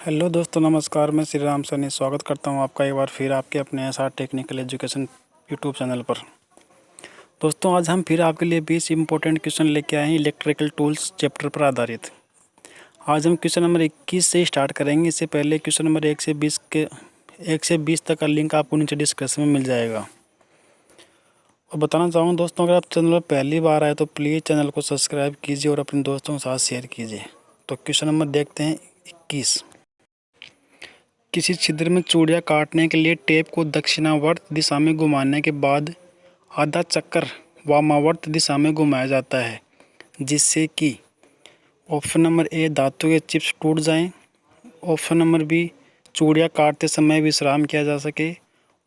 Hello दोस्तों, नमस्कार। मैं श्री राम सनी स्वागत करता हूं आपका एक बार फिर आपके अपने SR technical education YouTube channel पर। दोस्तों, आज हम फिर आपके लिए 20 इंपॉर्टेंट क्वेश्चन लेके आए हैं इलेक्ट्रिकल टूल्स चैप्टर पर आधारित। आज हम क्वेश्चन नंबर 21 से स्टार्ट करेंगे। इससे पहले क्वेश्चन नंबर 1 से 20 तक का लिंक आपको नीचे डिस्क्रिप्शन में मिल जाएगा। और बताना चाहूँगा दोस्तों, अगर आप चैनल पर पहली बार आए तो प्लीज़ चैनल को सब्सक्राइब कीजिए और अपने दोस्तों के साथ शेयर कीजिए। तो क्वेश्चन नंबर देखते हैं 21। किसी छिद्र में चूड़ियाँ काटने के लिए टेप को दक्षिणावर्त दिशा में घुमाने के बाद आधा चक्कर वामावर्त दिशा में घुमाया जाता है, जिससे कि ऑप्शन नंबर ए धातु के चिप्स टूट जाएं, ऑप्शन नंबर बी चूड़ियाँ काटते समय विश्राम किया जा सके,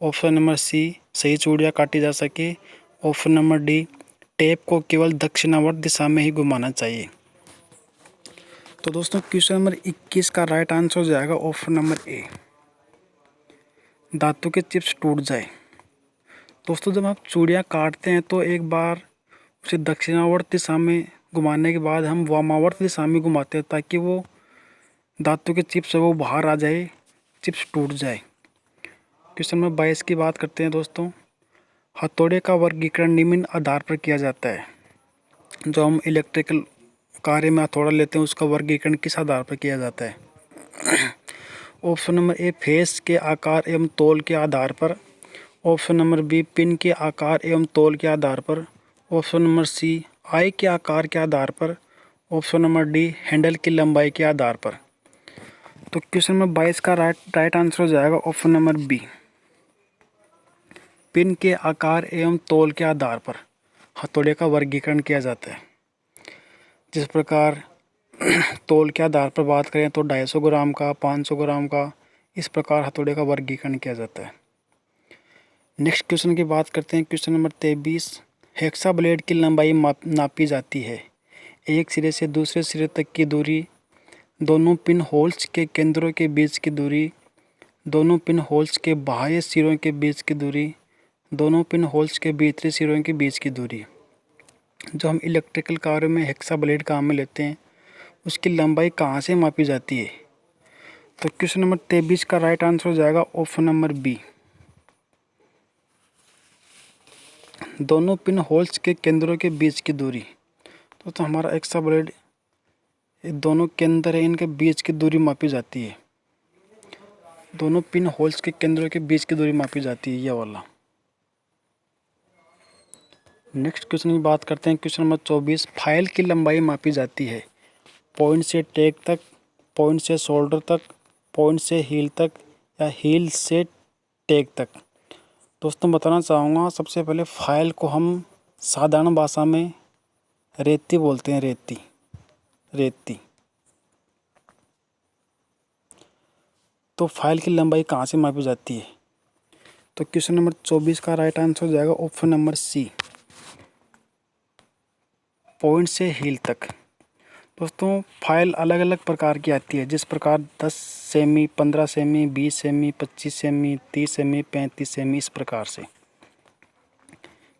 ऑप्शन नंबर सी सही चूड़ियाँ काटी जा सके, ऑप्शन नंबर डी टेप को केवल दक्षिणावर्त दिशा में ही घुमाना चाहिए। तो दोस्तों, क्वेश्चन नंबर 21 का राइट आंसर हो जाएगा ऑप्शन नंबर ए, धातु के चिप्स टूट जाए। दोस्तों, जब आप चूड़ियाँ काटते हैं तो एक बार उसे दक्षिणावर्त दिशा में घुमाने के बाद हम वामावर्त दिशा में घुमाते हैं, ताकि वो धातु के चिप्स है वो बाहर आ जाए, चिप्स टूट जाए। क्वेश्चन नंबर 22 की बात करते हैं दोस्तों। हथौड़े का वर्गीकरण निम्न आधार पर किया जाता है। जो हम इलेक्ट्रिकल कार्य में हथौड़ा लेते हैं उसका वर्गीकरण किस आधार पर किया जाता है? ऑप्शन नंबर ए फेस के आकार एवं तौल के आधार पर, ऑप्शन नंबर बी पिन के आकार एवं तौल के आधार पर, ऑप्शन नंबर सी आई के आकार के आधार पर, ऑप्शन नंबर डी हैंडल की लंबाई के आधार पर। तो क्वेश्चन नंबर 22 का राइट आंसर हो जाएगा ऑप्शन नंबर बी, पिन के आकार एवं तौल के आधार पर हथौड़े का वर्गीकरण किया जाता है। जिस प्रकार तौल के आधार पर बात करें तो 250 ग्राम का, 500 ग्राम का, इस प्रकार हथौड़े का वर्गीकरण किया जाता है। नेक्स्ट क्वेश्चन की बात करते हैं। Question number 23। हेक्सा ब्लेड की लंबाई नापी जाती है। एक सिरे से दूसरे सिरे तक की दूरी, दोनों पिन होल्स के केंद्रों के बीच की दूरी, दोनों पिन होल्स के बाह्य सिरों के बीच की दूरी, दोनों पिन होल्स के भीतरी सिरों के बीच की दूरी। जो हम इलेक्ट्रिकल कार्य में हेक्सा ब्लेड काम में लेते हैं उसकी लंबाई कहाँ से मापी जाती है? तो क्वेश्चन नंबर 23 का राइट आंसर हो जाएगा ऑप्शन नंबर बी, दोनों पिन होल्स के केंद्रों के बीच की दूरी। तो हमारा हेक्सा ब्लेड दोनों केंद्र है, इनके बीच की दूरी मापी जाती है। दोनों पिन होल्स के केंद्रों के बीच की दूरी मापी जाती है, यह वाला। नेक्स्ट क्वेश्चन की बात करते हैं। Question number 24। फाइल की लंबाई मापी जाती है पॉइंट से टैग तक, पॉइंट से शोल्डर तक, पॉइंट से हील तक, या हील से टैग तक। दोस्तों, बताना चाहूँगा सबसे पहले फाइल को हम साधारण भाषा में रेती बोलते हैं, रेती। तो फाइल की लंबाई कहाँ से मापी जाती है? तो क्वेश्चन नंबर 24 का राइट आंसर हो जाएगा ऑप्शन नंबर सी, पॉइंट से हील तक। दोस्तों, फाइल अलग अलग प्रकार की आती है, जिस प्रकार 10 semi, 15 semi, 20 semi, 25 semi, 30 semi, 35 semi, इस प्रकार से।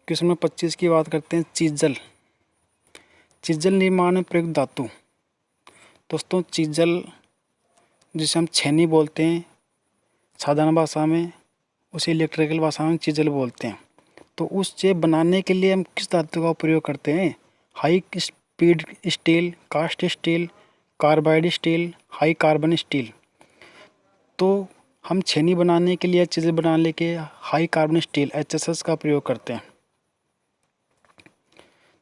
क्वेश्चन नंबर 25 की बात करते हैं। चीजल निर्माण में प्रयुक्त धातु। दोस्तों, चीजल जिसे हम छेनी बोलते हैं साधारण भाषा में, उसे इलेक्ट्रिकल भाषा में चीजल बोलते हैं। तो उस चेप बनाने के लिए हम किस धातु का प्रयोग करते हैं? High speed steel, cast steel, carbide steel, high carbon steel. तो हम छेनी बनाने के लिए, चीज़ें बनाने के हाई कार्बन स्टील HSS का प्रयोग करते हैं।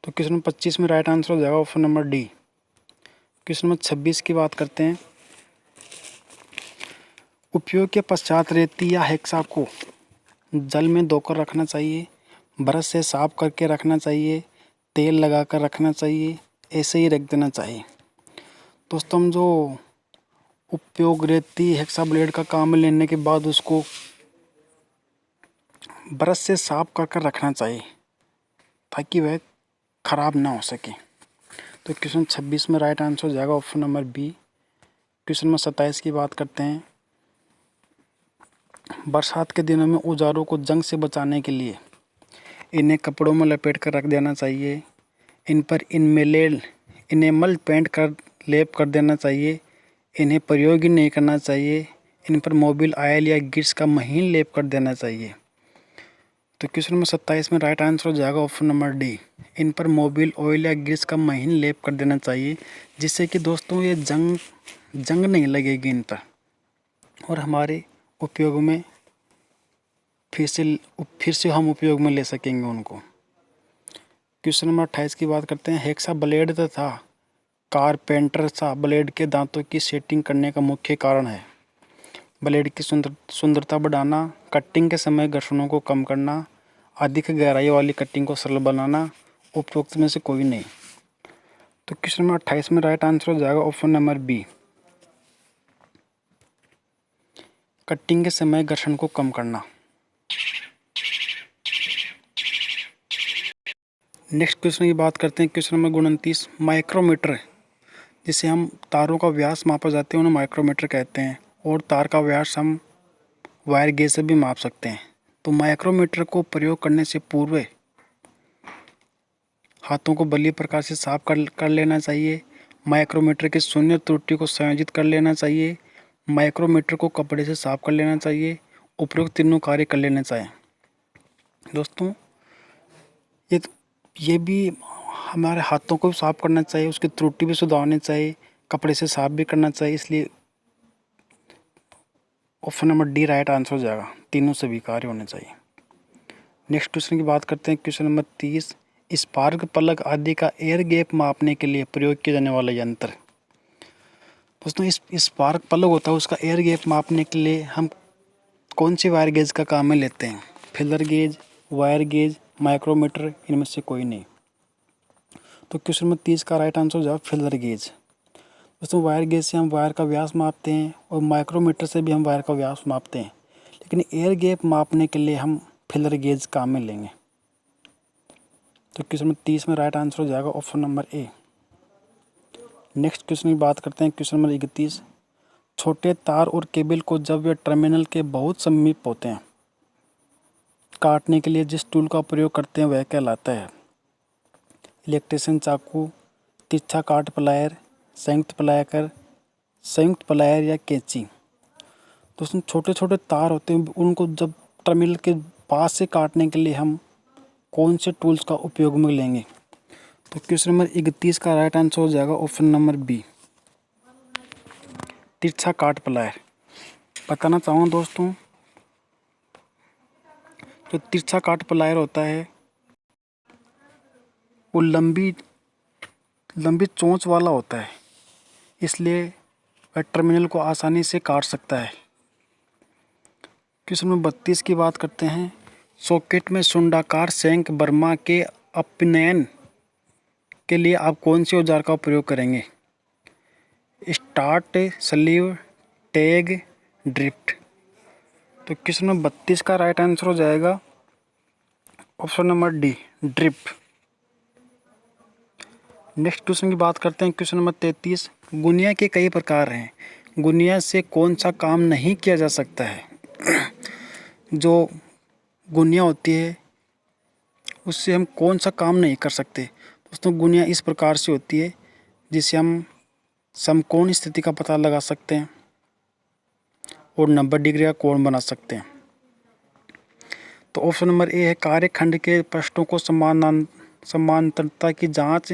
तो क्वेश्चन नंबर 25 में राइट आंसर हो जाएगा option number D. Question number 26 की बात करते हैं। उपयोग के पश्चात रेती या हेक्सा को जल में धोकर रखना चाहिए, ब्रश से साफ करके रखना चाहिए, तेल लगाकर रखना चाहिए, ऐसे ही रख देना चाहिए। दोस्तों, हम जो उपयोग रेती हेक्सा ब्लेड का काम में लेने के बाद उसको ब्रश से साफ कर रखना चाहिए, ताकि वह ख़राब ना हो सके। तो क्वेश्चन 26 में राइट आंसर हो जाएगा option number B. Question number 27 की बात करते हैं। बरसात के दिनों में औजारों को जंग से बचाने के लिए इन्हें कपड़ों में लपेट कर रख देना चाहिए, इन पर इनेमल पेंट कर लेप कर देना चाहिए, इन्हें प्रयोग ही नहीं करना चाहिए। इन पर मोबिल ऑयल या ग्रीस का महीन लेप कर देना चाहिए। तो क्वेश्चन नंबर 27 में राइट आंसर हो जाएगा ऑप्शन नंबर डी। इन पर मोबिल ऑयल या ग्रीस का महीन लेप कर देना चाहिए, जिससे कि दोस्तों ये जंग नहीं लगेगी इन पर और हमारे उपयोग में फिर से हम उपयोग में ले सकेंगे उनको। क्वेश्चन नंबर 28 की बात करते हैं। हेक्सा ब्लेड तथा कारपेंटर सा ब्लेड के दांतों की सेटिंग करने का मुख्य कारण है। ब्लेड की सुंदरता बढ़ाना, कटिंग के समय घर्षणों को कम करना, अधिक गहराई वाली कटिंग को सरल बनाना, उपरोक्त में से कोई नहीं। तो क्वेश्चन नंबर 28 में राइट आंसर हो जाएगा ऑप्शन नंबर बी, कटिंग के समय घर्षण को कम करना। नेक्स्ट क्वेश्चन की बात करते हैं। क्वेश्चन नंबर 29, माइक्रोमीटर, जिसे हम तारों का व्यास मापा जाते हैं उन्हें माइक्रोमीटर कहते हैं, और तार का व्यास हम वायर गेज से भी माप सकते हैं। तो माइक्रोमीटर को प्रयोग करने से पूर्व हाथों को बलीय प्रकार से साफ कर लेना चाहिए। माइक्रोमीटर की शून्य त्रुटि को संयोजित कर लेना चाहिए। माइक्रोमीटर को कपड़े से साफ कर लेना चाहिए। उपरोक्त तीनों कार्य कर लेने चाहिए। दोस्तों ये भी हमारे हाथों को साफ करना चाहिए, उसकी त्रुटि भी सुधारनी चाहिए, कपड़े से साफ भी करना चाहिए, इसलिए option number D right answer हो जाएगा। तीनों सभी कार्य होने चाहिए। नेक्स्ट क्वेश्चन की बात करते हैं। क्वेश्चन नंबर 30, स्पार्क प्लग आदि का एयर गैप मापने के लिए प्रयोग किया जाने वाला यंत्र। दोस्तों इस स्पार्क प्लग होता है, उसका एयर गैप मापने के लिए हम कौन सी वायर गेज का काम में लेते हैं? Filler gauge, wire gauge, micrometer, इनमें से कोई नहीं। तो क्वेश्चन नंबर 30 का राइट आंसर हो जाएगा फिलर गेज। दोस्तों वायर गेज से हम वायर का व्यास मापते हैं और माइक्रोमीटर से भी हम वायर का व्यास मापते हैं, लेकिन एयर गैप मापने के लिए हम फिलर गेज काम में लेंगे। तो क्वेश्चन नंबर 30 में राइट आंसर हो जाएगा option number A. Next question की बात करते हैं। क्वेश्चन नंबर 31, छोटे तार और केबल को जब वे टर्मिनल के बहुत समीप होते हैं काटने के लिए जिस टूल का प्रयोग करते हैं वह कहलाता है? इलेक्ट्रीशियन चाकू, तिरछा काट प्लायर, संयुक्त प्लायर या कैंची। दोस्तों छोटे छोटे तार होते हैं, उनको जब टर्मिनल के पास से काटने के लिए हम कौन से टूल्स का उपयोग में लेंगे? तो क्वेश्चन नंबर 31 का राइट आंसर हो जाएगा ऑप्शन नंबर बी, तिरछा काट प्लायर। बताना चाहूँ दोस्तों, जो तिरछा काट प्लायर होता है वो लंबी चोंच वाला होता है, इसलिए वह टर्मिनल को आसानी से काट सकता है। क्वेश्चन नंबर 32 की बात करते हैं। सॉकेट में शुंडाकार शंख बर्मा के अपनयन के लिए आप कौन से औजार का प्रयोग करेंगे? Start, sleeve, tag, drift. तो क्वेश्चन नंबर 32 का राइट आंसर हो जाएगा option number D, drift. Next question की बात करते हैं। क्वेश्चन नंबर 33, गुनिया के कई प्रकार हैं, गुनिया से कौन सा काम नहीं किया जा सकता है? जो गुनिया होती है उससे हम कौन सा काम नहीं कर सकते? दोस्तों गुनिया इस प्रकार से होती है जिससे हम समकोण स्थिति का पता लगा सकते हैं और 90 डिग्री का कोण बना सकते हैं। तो ऑप्शन नंबर ए है, कार्यखंड के पृष्ठों को समांतरता की जांच,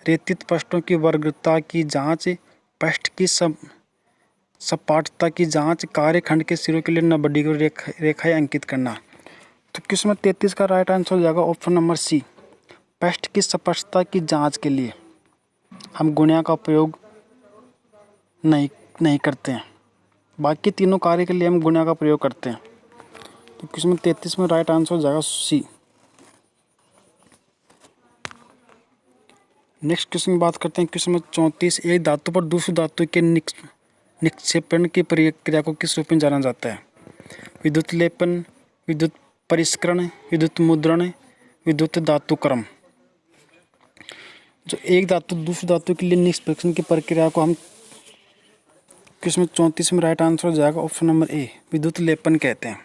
रेतित पृष्ठों की वर्गता की जांच, पृष्ठ की सपाटता की जांच, कार्यखंड के सिरों के लिए 90 डिग्री रेखाएं अंकित करना। तो क्वेश्चन नंबर 33 का राइट आंसर हो जाएगा ऑप्शन नंबर सी, पृष्ठ की स्पष्टता की जांच के लिए हम गुनिया का प्रयोग नहीं करते हैं, बाकी तीनों कार्य के लिए हम गुनिया का प्रयोग करते हैं। तो क्वेश्चन नंबर 33 में राइट आंसर हो जाएगा सी। नेक्स्ट क्वेश्चन की बात करते हैं। क्वेश्चन नंबर 34, एक धातु पर दूसरी धातु के निक्षेपण की प्रक्रिया को किस रूप में जाना जाता है? विद्युत लेपन, विद्युत परिष्करण, विद्युत मुद्रण, विद्युत धातुकर्म। जो एक धातु दूसरी धातु के लिए निक्षेपण की प्रक्रिया को हम क्वेश्चन नंबर 34 में राइट आंसर हो जाएगा ऑप्शन नंबर ए, विद्युत लेपन कहते हैं।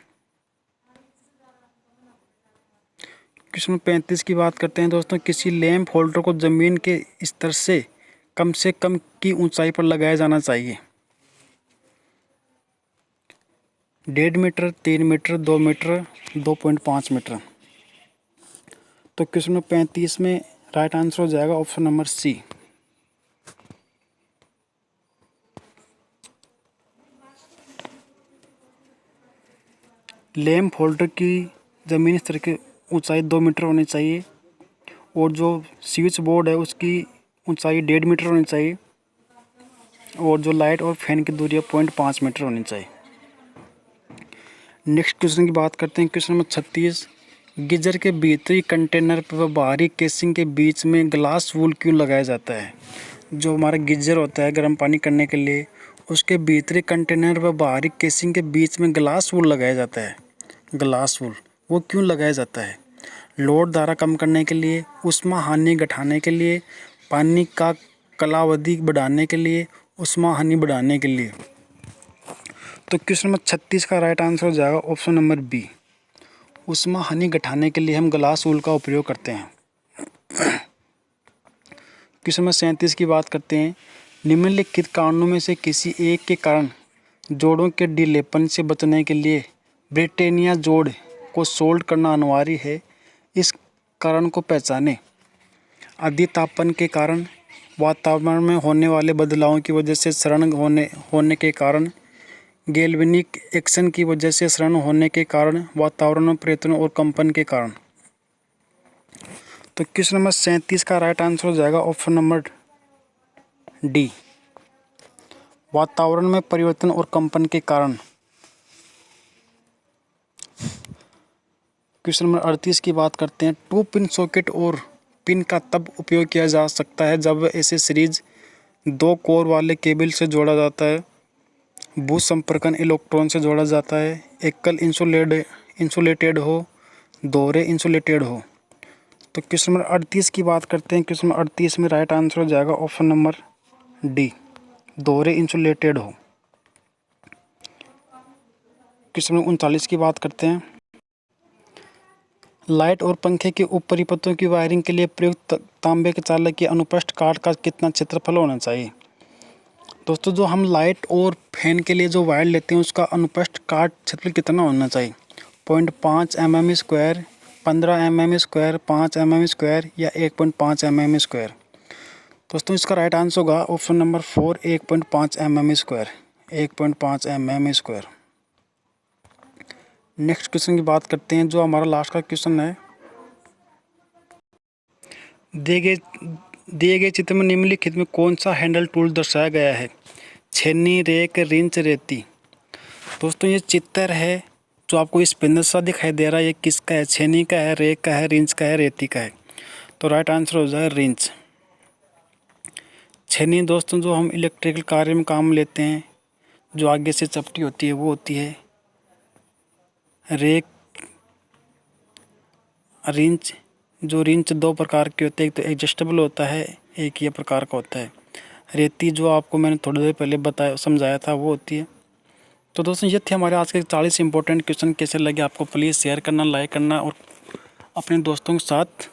क्वेश्चन नंबर 35 की बात करते हैं दोस्तों, किसी लैंप होल्डर को जमीन के स्तर से कम की ऊंचाई पर लगाया जाना चाहिए? 1.5 मीटर, 3 मीटर, 2 मीटर, 2.5 मीटर। तो क्वेश्चन नंबर 35 में राइट आंसर हो जाएगा option number C. Lamp holder की ज़मीनी स्तर की ऊंचाई 2 मीटर होनी चाहिए और जो स्विच बोर्ड है उसकी ऊंचाई 1.5 मीटर होनी चाहिए और जो लाइट और फैन की दूरी है 0.5 मीटर होनी चाहिए। नेक्स्ट क्वेश्चन की बात करते हैं। क्वेश्चन नंबर 36, गीजर के भीतरी कंटेनर व बाहरी केसिंग के बीच में ग्लास वूल क्यों लगाया जाता है? जो हमारा गीजर होता है गर्म पानी करने के लिए, उसके भीतरी कंटेनर व बाहरी केसिंग के बीच में ग्लास वूल लगाया जाता है। ग्लास वूल वो क्यों लगाया जाता है? लोड धारा कम करने के लिए, ऊष्मा हानि घटाने के लिए, पानी का कालावधि बढ़ाने के लिए, ऊष्मा हानि बढ़ाने के लिए। तो क्वेश्चन नंबर 36 का राइट आंसर हो जाएगा ऑप्शन नंबर बी। ऊष्मा हानि घटाने के लिए हम ग्लास वूल का उपयोग करते हैं। क्वेश्चन नंबर 37 की बात करते हैं। निम्नलिखित कारणों में से किसी एक के कारण जोड़ों के ढीलेपन से बचने के लिए ब्रिटानिया जोड़ को सोल्ड करना अनिवार्य है। इस कारण को पहचानें। अधिक तापमान के कारण, वातावरण में होने वाले बदलावों की वजह से क्षरण होने के कारण, गैल्वेनिक एक्शन की वजह से क्षरण होने के कारण, वातावरण में परिवर्तन और कंपन के कारण। तो क्वेश्चन नंबर 37 का राइट आंसर हो जाएगा ऑप्शन नंबर डी, वातावरण में परिवर्तन और कंपन के कारण। क्वेश्चन नंबर 38 की बात करते हैं। 2 पिन सॉकेट और पिन का तब उपयोग किया जा सकता है जब ऐसे सीरीज 2 कोर वाले केबल से जोड़ा जाता है, भूसंपर्कन इलेक्ट्रॉन से जोड़ा जाता है, एकल इंसुलेटेड हो, दोहरे इंसुलेटेड हो। तो क्वेश्चन नंबर 38 की बात करते हैं। क्वेश्चन नंबर 38 में राइट आंसर हो जाएगा ऑप्शन नंबर डी, दोहरे इंसुलेटेड हो। क्वेश्चन नंबर 39 की बात करते हैं। लाइट और पंखे के ऊपरी परतों की वायरिंग के लिए प्रयुक्त तांबे के चालक की अनुप्रस्थ काट का कितना क्षेत्रफल होना चाहिए? दोस्तों, जो हम लाइट और फैन के लिए जो वायर लेते हैं उसका अनुप्रस्थ काट क्षेत्रफल कितना होना चाहिए? 0.5 mm square, 15 mm square, 5 mm square या 1.5 mm स्क्वायर। दोस्तों, इसका राइट आंसर होगा option number 4, 1.5 mm square, 1.5 mm square. Next question की बात करते हैं, जो हमारा लास्ट का क्वेश्चन है। दिए गए चित्र में निम्नलिखित में कौन सा हैंडल टूल दर्शाया गया है? छेनी, रेक, रिंच, रेती। दोस्तों, ये चित्र है जो आपको इस पिंदर सा दिखाई दे रहा है, ये किसका है? छेनी का है, रेक का है, रिंच का है, रेती का है। तो राइट आंसर हो जाएगा रिंच। छेनी दोस्तों जो हम इलेक्ट्रिकल कार्य में काम लेते हैं, जो आगे से चपटी होती है वो होती है। रेक, रिंच, जो रिंच 2 प्रकार के होते हैं, एक तो एडजस्टेबल होता है, एक ये प्रकार का होता है। रेती जो आपको मैंने थोड़ी देर पहले समझाया था वो होती है। तो दोस्तों, ये थे हमारे आज के 40 इंपॉर्टेंट क्वेश्चन। कैसे लगे आपको प्लीज़ शेयर करना, लाइक करना और अपने दोस्तों के साथ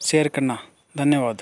शेयर करना। धन्यवाद।